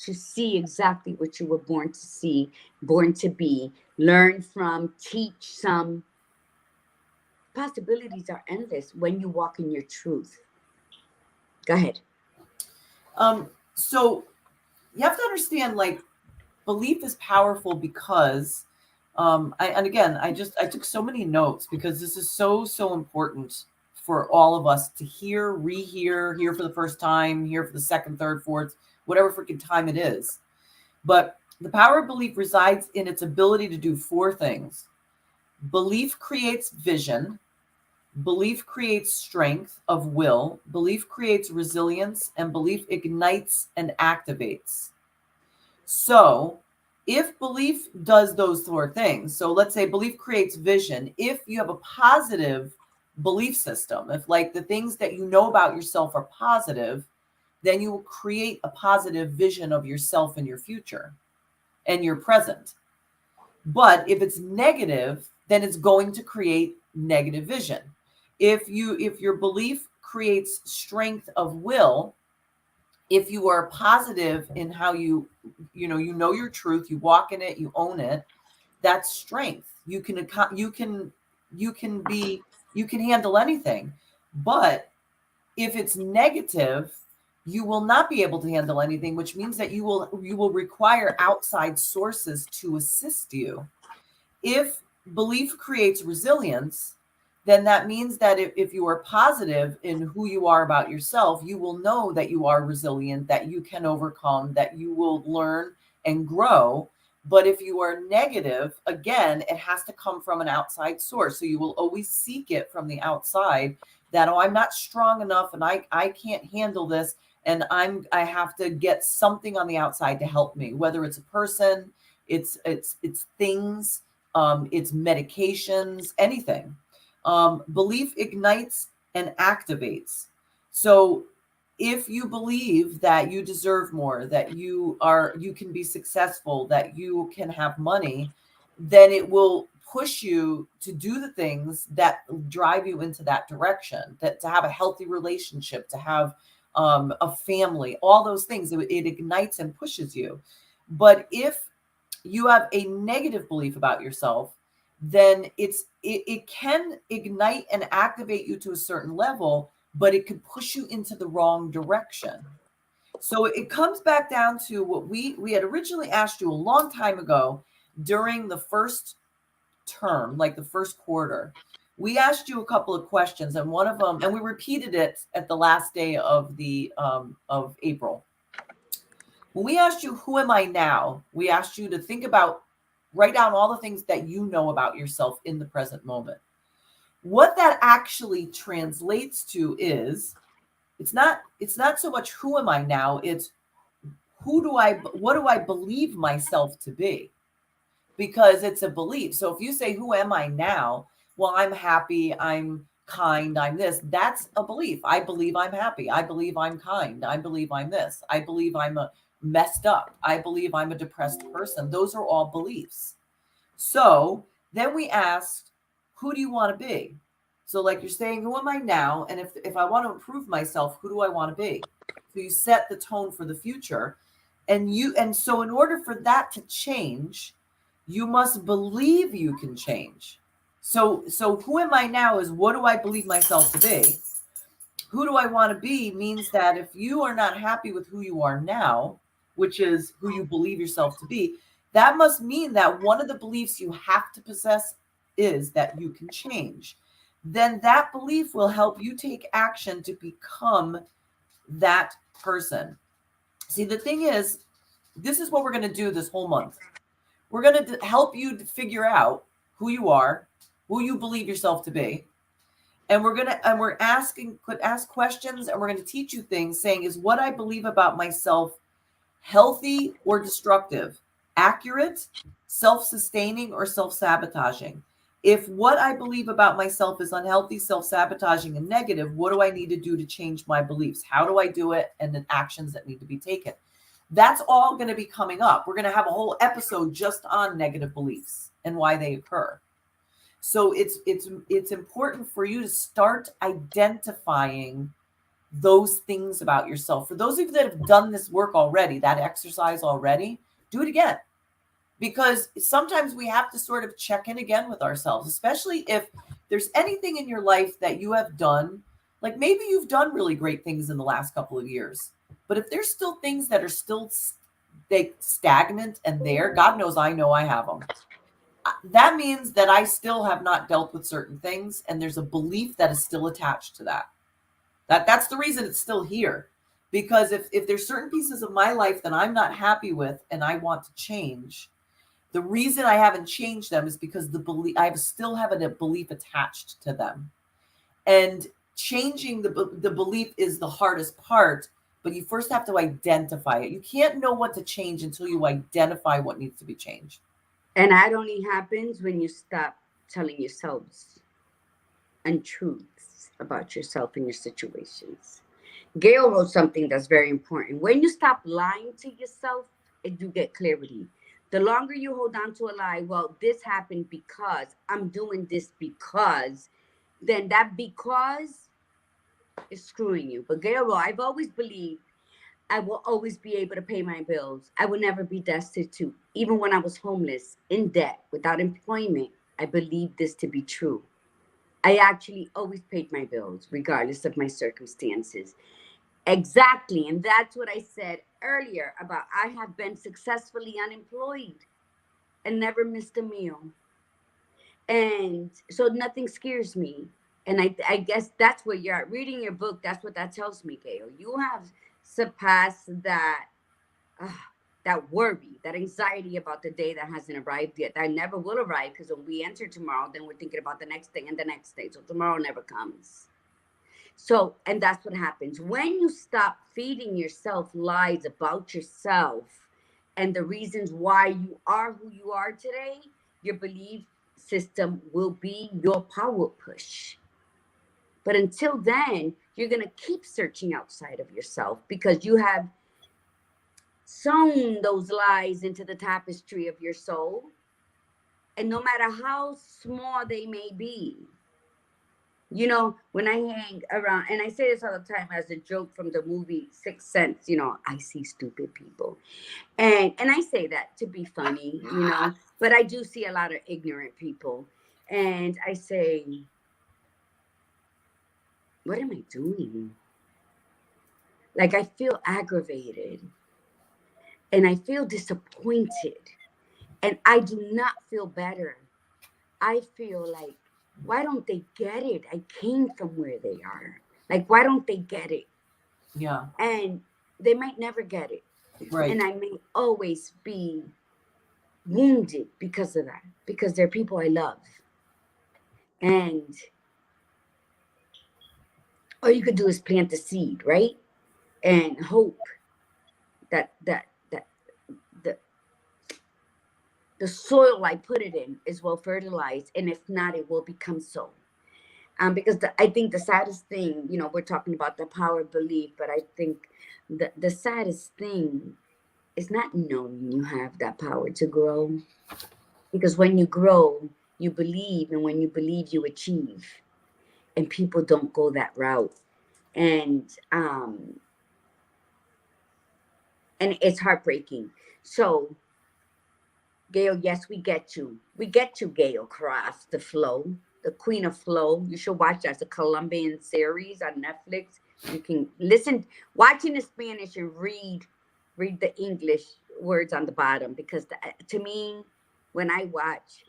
to see exactly what you were born to see, born to be, learn from, teach some. Possibilities are endless when you walk in your truth. Go ahead. So you have to understand, like, belief is powerful because, I took so many notes because this is so important for all of us to hear, rehear, hear for the first time, hear for the second, third, fourth, whatever freaking time it is. But the power of belief resides in its ability to do four things. Belief creates vision. Belief creates strength of will. Belief creates resilience, and belief ignites and activates. So if belief does those four things, so let's say belief creates vision. If you have a positive belief system, if like the things that you know about yourself are positive, then you will create a positive vision of yourself and your future and your present. But if it's negative, then it's going to create negative vision. If your belief creates strength of will, if you are positive in how you know your truth, you walk in it, you own it, that's strength. You can handle anything. But if it's negative, you will not be able to handle anything, which means that you will require outside sources to assist you. If belief creates resilience, then that means that if you are positive in who you are about yourself, you will know that you are resilient, that you can overcome, that you will learn and grow. But if you are negative, again, it has to come from an outside source. So you will always seek it from the outside, that, oh, I'm not strong enough and I can't handle this. And I have to get something on the outside to help me, whether it's a person, it's things, it's medications, anything. Belief ignites and activates. So if you believe that you deserve more, that you can be successful, that you can have money, then it will push you to do the things that drive you into that direction, that to have a healthy relationship, to have a family, all those things. It ignites and pushes you. But if you have a negative belief about yourself, then it can ignite and activate you to a certain level, but it could push you into the wrong direction. So it comes back down to what we had originally asked you a long time ago during the first term, like the first quarter. We asked you a couple of questions, and one of them, and we repeated it at the last day of the of April. When we asked you, who am I now? We asked you to think about, write down all the things that you know about yourself in the present moment. What that actually translates to is, it's not so much who am I now, it's what do I believe myself to be? Because it's a belief. So if you say, who am I now? Well, I'm happy, I'm kind, I'm this. That's a belief. I believe I'm happy. I believe I'm kind. I believe I'm this. I believe I'm messed up. I believe I'm a depressed person. Those are all beliefs. So then we asked, who do you want to be? So like you're saying, who am I now? And if I want to improve myself, who do I want to be? So you set the tone for the future. And so in order for that to change, you must believe you can change. So who am I now is, what do I believe myself to be? Who do I want to be means that if you are not happy with who you are now, which is who you believe yourself to be, that must mean that one of the beliefs you have to possess is that you can change. Then that belief will help you take action to become that person. See, the thing is, this is what we're going to do this whole month. We're going to help you to figure out who you are, who you believe yourself to be. And we're asking, could ask questions, and we're going to teach you things saying, is what I believe about myself healthy or destructive, accurate, self-sustaining, or self-sabotaging? If what I believe about myself is unhealthy, self-sabotaging, and negative, what do I need to do to change my beliefs? How do I do it? And the actions that need to be taken. That's all going to be coming up. We're going to have a whole episode just on negative beliefs and why they occur. So it's important for you to start identifying those things about yourself. For those of you that have done this work already, that exercise already, do it again. Because sometimes we have to sort of check in again with ourselves, especially if there's anything in your life that you have done. Like maybe you've done really great things in the last couple of years, but if there's still things that are still stagnant and there, God knows I know I have them. That means that I still have not dealt with certain things, and there's a belief that is still attached to that. That's the reason it's still here. Because if there's certain pieces of my life that I'm not happy with and I want to change, the reason I haven't changed them is because I still have a belief attached to them. And changing the belief is the hardest part, but you first have to identify it. You can't know what to change until you identify what needs to be changed. And that only happens when you stop telling yourselves untruths about yourself and your situations. Gail wrote something that's very important. When you stop lying to yourself, you get clarity. The longer you hold on to a lie, well, this happened because I'm doing this because, then that because is screwing you. But Gail wrote, I've always believed I will always be able to pay my bills. I will never be destitute. Even when I was homeless, in debt, without employment, I believed this to be true. I actually always paid my bills, regardless of my circumstances. Exactly. And that's what I said earlier about I have been successfully unemployed and never missed a meal. And so nothing scares me. And I guess that's where you're at. Reading your book, that's what that tells me, Gail. You have surpassed that worry, that anxiety about the day that hasn't arrived yet. That never will arrive, because when we enter tomorrow, then we're thinking about the next thing and the next day. So tomorrow never comes. So, and that's what happens. When you stop feeding yourself lies about yourself and the reasons why you are who you are today, your belief system will be your power push. But until then, you're going to keep searching outside of yourself because you have sewn those lies into the tapestry of your soul. And no matter how small they may be, you know, when I hang around, and I say this all the time as a joke from the movie Sixth Sense, you know, I see stupid people. And I say that to be funny, you know, but I do see a lot of ignorant people. And I say, what am I doing? Like, I feel aggravated and I feel disappointed, and I do not feel better. I feel like, why don't they get it? I came from where they are. Like, why don't they get it? Yeah. And they might never get it. Right. And I may always be wounded because of that, because they're people I love. And all you could do is plant the seed, right? And hope that the soil I put it in is well fertilized, and if not, it will become so. Because I think the saddest thing, you know, we're talking about the power of belief, but I think the saddest thing is not knowing you have that power to grow. Because when you grow, you believe, and when you believe, you achieve. And people don't go that route. And it's heartbreaking. So, Gail, yes, we get you. We get you, Gail Cross, the flow, the queen of flow. You should watch that. It's a Colombian series on Netflix. You can listen, watch in the Spanish and read the English words on the bottom. Because to me, when I watch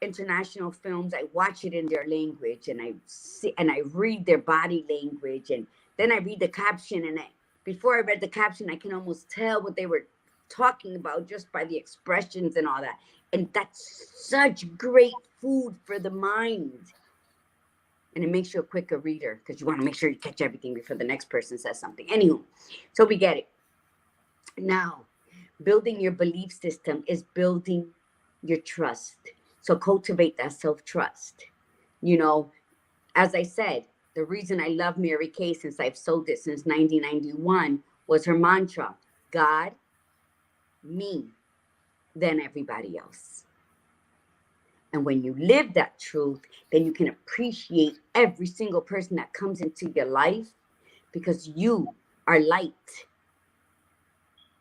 international films, I watch it in their language, and I see and I read their body language, and then I read the caption. And before I read the caption, I can almost tell what they were talking about just by the expressions and all that. And that's such great food for the mind. And it makes you a quicker reader, because you want to make sure you catch everything before the next person says something. Anywho, so we get it. Now, building your belief system is building your trust. So cultivate that self-trust. You know, as I said, the reason I love Mary Kay, since I've sold it since 1991, was her mantra: God, me, then everybody else. And when you live that truth, then you can appreciate every single person that comes into your life, because you are light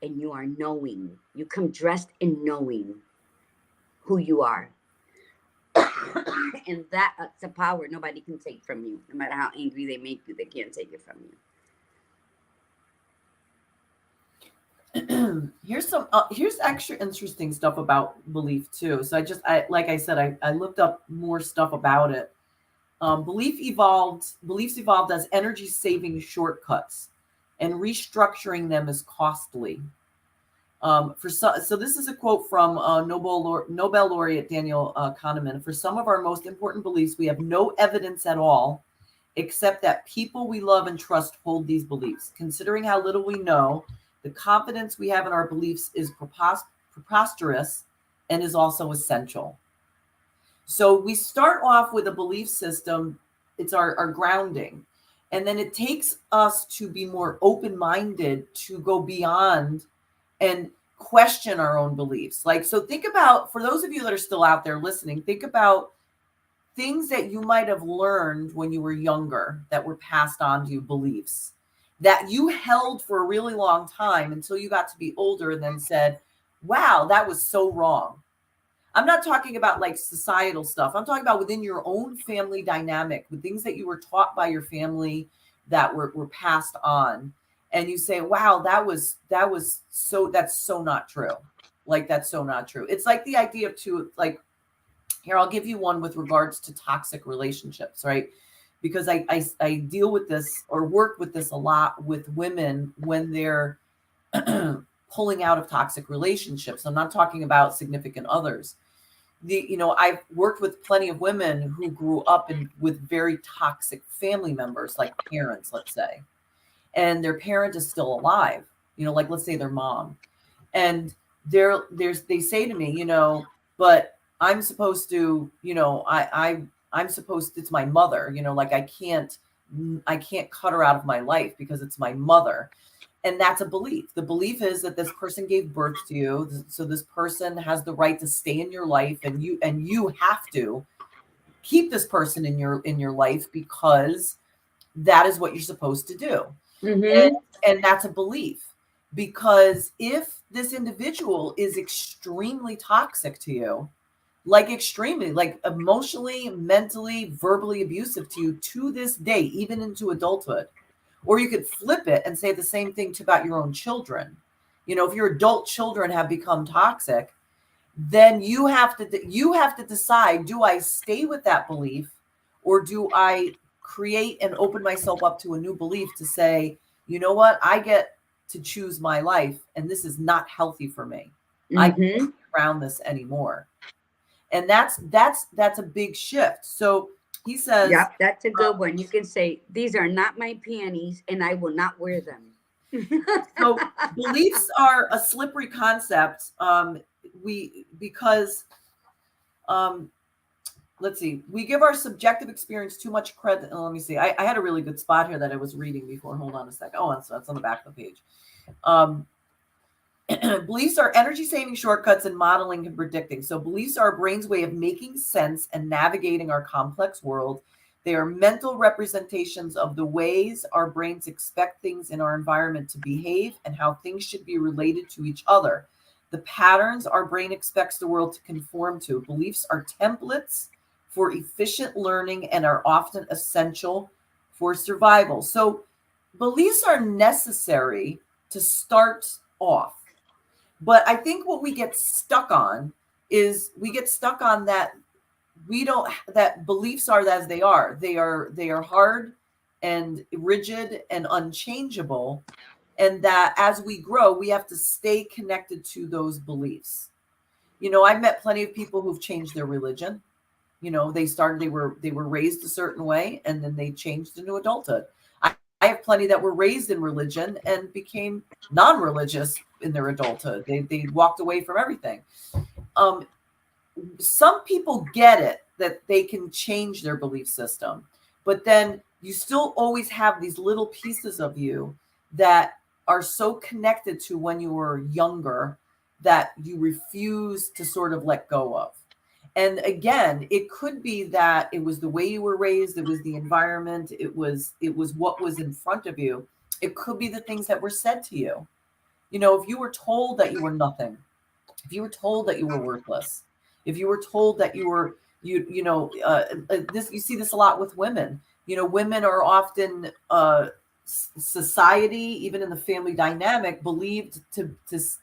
and you are knowing. You come dressed in knowing who you are. And that's a power nobody can take from you. No matter how angry they make you, they can't take it from you. Here's extra interesting stuff about belief too. So like I said, I looked up more stuff about it. Beliefs evolved as energy saving shortcuts, and restructuring them is costly. So this is a quote from Nobel laureate Daniel Kahneman. For some of our most important beliefs, we have no evidence at all, except that people we love and trust hold these beliefs. Considering how little we know, the confidence we have in our beliefs is preposterous and is also essential. So we start off with a belief system. It's our grounding. And then it takes us to be more open-minded, to go beyond and question our own beliefs. Like, so think about, for those of you that are still out there listening, think about things that you might have learned when you were younger that were passed on to you, beliefs that you held for a really long time until you got to be older and then said, wow, that was so wrong. I'm not talking about like societal stuff. I'm talking about within your own family dynamic, with things that you were taught by your family that were passed on. And you say, wow, that's so not true. Like, that's so not true. It's like the idea of like, here, I'll give you one with regards to toxic relationships, right? Because I deal with this or work with this a lot with women when they're pulling out of toxic relationships. I'm not talking about significant others. I've worked with plenty of women who grew up with very toxic family members, like parents, let's say, and their parent is still alive, like let's say their mom, and they say to me, but I'm supposed to, I'm supposed, it's my mother, like I can't cut her out of my life because it's my mother. And that's a belief. The belief is that this person gave birth to you, so this person has the right to stay in your life, and you have to keep this person in your life because that is what you're supposed to do. Mm-hmm. And that's a belief, because if this individual is extremely toxic to you, like extremely, like emotionally, mentally, verbally abusive to you to this day, even into adulthood, or you could flip it and say the same thing about your own children. You know, if your adult children have become toxic, then you have to decide, do I stay with that belief, or do I create and open myself up to a new belief to say, you know what, I get to choose my life, and this is not healthy for me. I can't be around this anymore. And that's a big shift. So he says, yep, that's a good one. You can say, these are not my panties and I will not wear them. So beliefs are a slippery concept. Because let's see, we give our subjective experience too much credit. Let me see. I had a really good spot here that I was reading before. Hold on a second. Oh, that's on the back of the page. Beliefs are energy saving shortcuts in modeling and predicting. So beliefs are our brain's way of making sense and navigating our complex world. They are mental representations of the ways our brains expect things in our environment to behave and how things should be related to each other. The patterns our brain expects the world to conform to. Beliefs are templates for efficient learning and are often essential for survival. So beliefs are necessary to start off. But I think what we get stuck on is that that beliefs are as they are. They are hard and rigid and unchangeable. And that as we grow, we have to stay connected to those beliefs. You know, I've met plenty of people who've changed their religion. You know, they were raised a certain way, and then they changed into adulthood. I have plenty that were raised in religion and became non-religious in their adulthood. They walked away from everything. Some people get it that they can change their belief system, but then you still always have these little pieces of you that are so connected to when you were younger that you refuse to sort of let go of. And again, it could be that it was the way you were raised, it was the environment, it was what was in front of you. It could be the things that were said to you. You know, if you were told that you were nothing, if you were told that you were worthless, if you were told that you were this, you see this a lot with women. You know, women are often society, even in the family dynamic, believed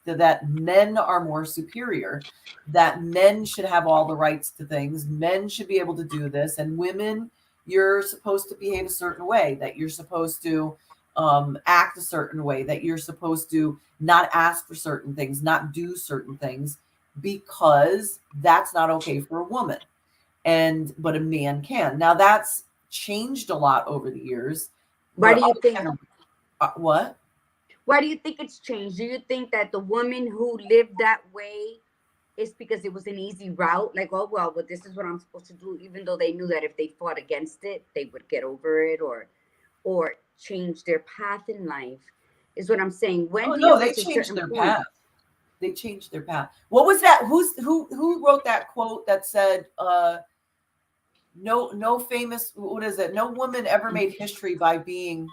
that men are more superior, that men should have all the rights to things, men should be able to do this, and women, you're supposed to behave a certain way, that you're supposed to act a certain way, that you're supposed to not ask for certain things, not do certain things, because that's not okay for a woman. But a man can. Now that's changed a lot over the years. Why do you think? What? Why do you think it's changed? Do you think that the women who lived that way is because it was an easy route? Like, oh, well, this is what I'm supposed to do, even though they knew that if they fought against it, they would get over it or change their path in life, is what I'm saying. When they changed their path. They changed their path. What was that? Who wrote that quote that said, no famous, what is it? No woman ever made history by being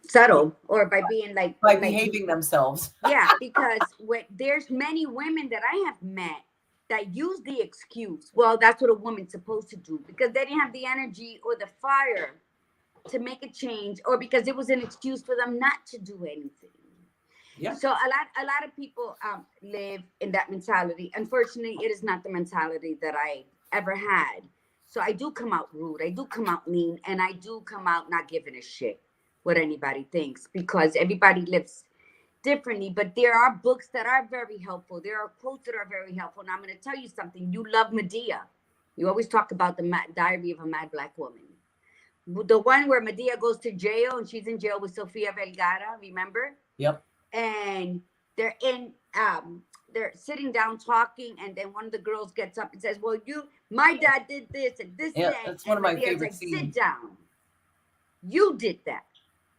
subtle or by being by behaving themselves. Yeah, because there's many women that I have met that use the excuse, well, that's what a woman's supposed to do, because they didn't have the energy or the fire to make a change, or because it was an excuse for them not to do anything. Yeah. So a lot of people live in that mentality. Unfortunately, it is not the mentality that I ever had. So I do come out rude. I do come out mean, and I do come out not giving a shit what anybody thinks, because everybody lives differently. But there are books that are very helpful. There are quotes that are very helpful. And I'm going to tell you something. You love Medea. You always talk about the Diary of a Mad Black Woman. The one where Medea goes to jail and she's in jail with Sofia Vergara, remember? Yep. And they're sitting down talking, and then one of the girls gets up and says, well, my dad did this and this. Yeah, that's one of my favorite scenes. Sit down. You did that.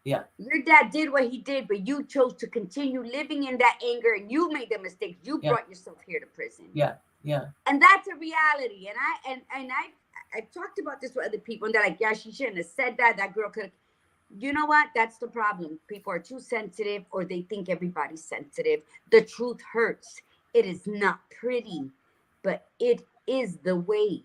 Yeah. Your dad did what he did, but you chose to continue living in that anger, and you made the mistakes. You brought yourself here to prison. Yeah. Yeah. And that's a reality. And I've talked about this with other people, and they're like, yeah, she shouldn't have said that. That girl could have. You know what? That's the problem. People are too sensitive, or they think everybody's sensitive. The truth hurts. It is not pretty, but it is the way.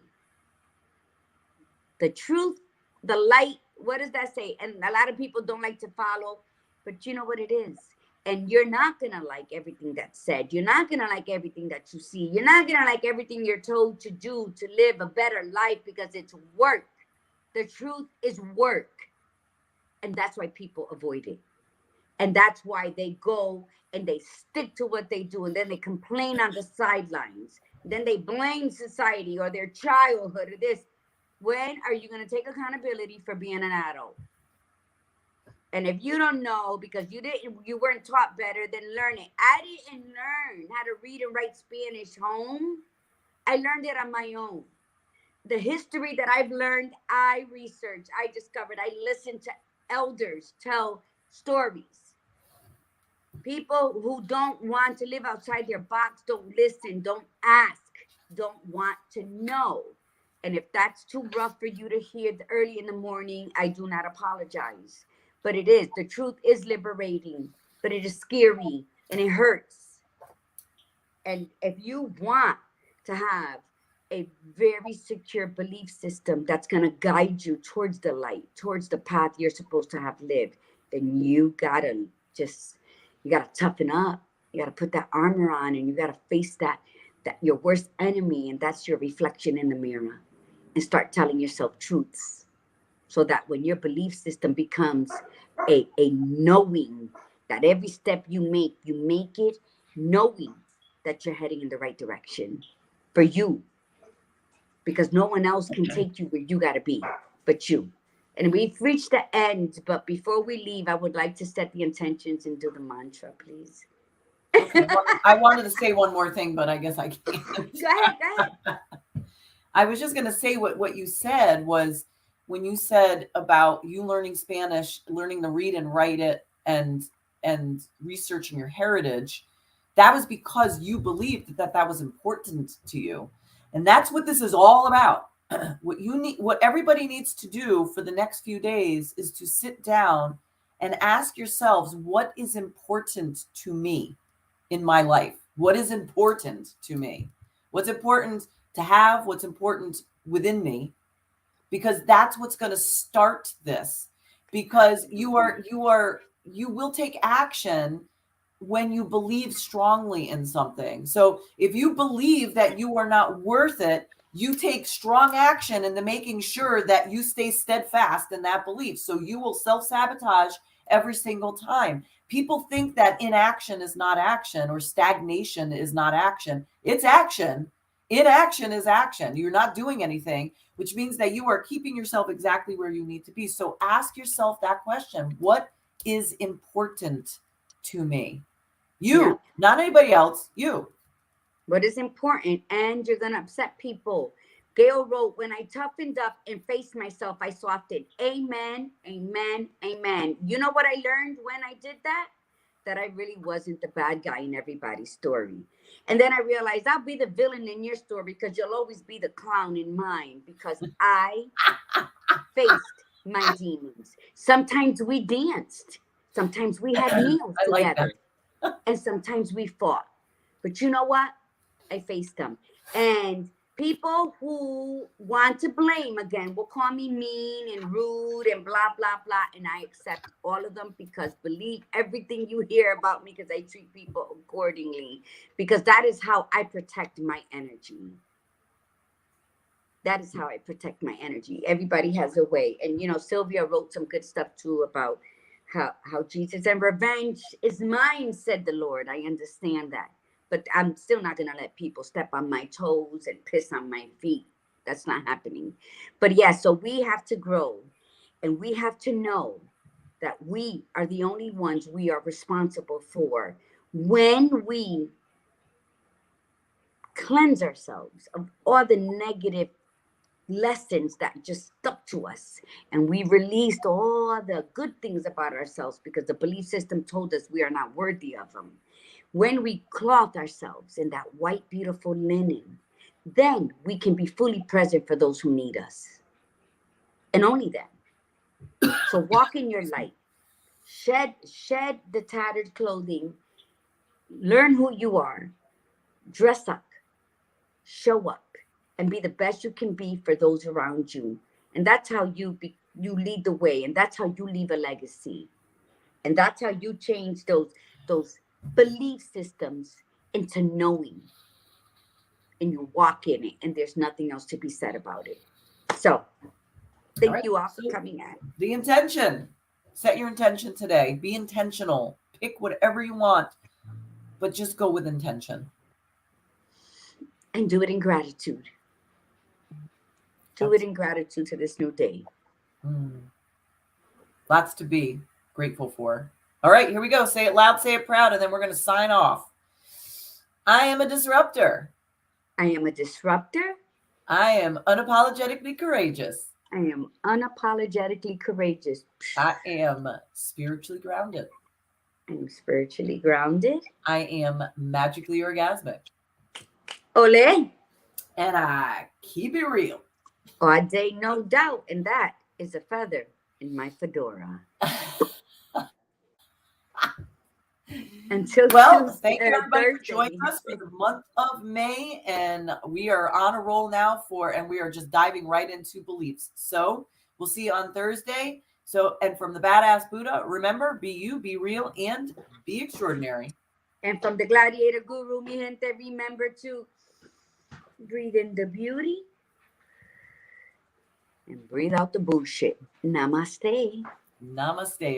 The truth, the light, what does that say? And a lot of people don't like to follow, but you know what it is. And you're not going to like everything that's said. You're not going to like everything that you see. You're not going to like everything you're told to do to live a better life, because it's work. The truth is work. And that's why people avoid it. And that's why they go and they stick to what they do. And then they complain on the sidelines. Then they blame society or their childhood or this. When are you going to take accountability for being an adult? And if you don't know because you weren't taught better, then learn it. I didn't learn how to read and write Spanish home. I learned it on my own. The history that I've learned, I researched, I discovered, I listened to elders tell stories. People who don't want to live outside their box don't listen, don't ask, don't want to know. And if that's too rough for you to hear early in the morning, I do not apologize. But it is. The truth is liberating, but it is scary and it hurts. And if you want to have a very secure belief system that's going to guide you towards the light, towards the path you're supposed to have lived, then you got to toughen up. You got to put that armor on, and you got to face that your worst enemy, and that's your reflection in the mirror, and start telling yourself truths, so that when your belief system becomes a knowing that every step you make it knowing that you're heading in the right direction for you, because no one else can take you where you got to be but you. And we've reached the end, but before we leave, I would like to set the intentions and do the mantra, please. Okay. Well, I wanted to say one more thing, but I guess I can't. Go ahead. I was just going to say what you said was, when you said about you learning Spanish, learning to read and write it, and researching your heritage, that was because you believed that was important to you. And that's what this is all about. What everybody needs to do for the next few days is to sit down and ask yourselves, what is important to me in my life? What is important to me? What's important to have? What's important within me? Because that's what's going to start this. Because you will take action when you believe strongly in something. So if you believe that you are not worth it, you take strong action into making sure that you stay steadfast in that belief. So you will self-sabotage every single time. People think that inaction is not action, or stagnation is not action. It's action. Inaction is action. You're not doing anything, which means that you are keeping yourself exactly where you need to be. So ask yourself that question. What is important to me? You, not anybody else, you. What is important, and you're going to upset people. Gail wrote, when I toughened up and faced myself, I softened. Amen, amen, amen. You know what I learned when I did that? That I really wasn't the bad guy in everybody's story. And then I realized I'll be the villain in your story, because you'll always be the clown in mine, because I faced my demons. Sometimes we danced. Sometimes we had meals together. And sometimes we fought. But you know what? I faced them. And people who want to blame again will call me mean and rude and blah, blah, blah. And I accept all of them, because believe everything you hear about me, because I treat people accordingly, because that is how I protect my energy. That is how I protect my energy. Everybody has a way. And, Sylvia wrote some good stuff too about how Jesus and revenge is mine, said the Lord. I understand that. But I'm still not going to let people step on my toes and piss on my feet. That's not happening. But yeah, so we have to grow, and we have to know that we are the only ones we are responsible for. When we cleanse ourselves of all the negative lessons that just stuck to us, and we released all the good things about ourselves because the belief system told us we are not worthy of them. When we clothe ourselves in that white, beautiful linen, then we can be fully present for those who need us. And only then. So walk in your light. Shed the tattered clothing. Learn who you are. Dress up. Show up. And be the best you can be for those around you. And that's how you lead the way. And that's how you leave a legacy. And that's how you change those belief systems into knowing. And you walk in it, and there's nothing else to be said about it. So thank you all for coming in. The intention. Set your intention today. Be intentional. Pick whatever you want, but just go with intention. And do it in gratitude. Do it in gratitude to this new day. Lots to be grateful for. All right, here we go. Say it loud, say it proud, and then we're going to sign off. I am a disruptor. I am a disruptor. I am unapologetically courageous. I am unapologetically courageous. I am spiritually grounded. I am spiritually grounded. I am magically orgasmic. Ole. And I keep it real. All day, no doubt. And that is a feather in my fedora. Until thank you everybody for joining us for the month of May, and we are on a roll now and we are just diving right into beliefs. So we'll see you on Thursday. So, and from the Badass Buddha, remember, be you, be real, and be extraordinary. And from the Gladiator Guru, mi gente, remember to breathe in the beauty and breathe out the bullshit. Namaste. Namaste.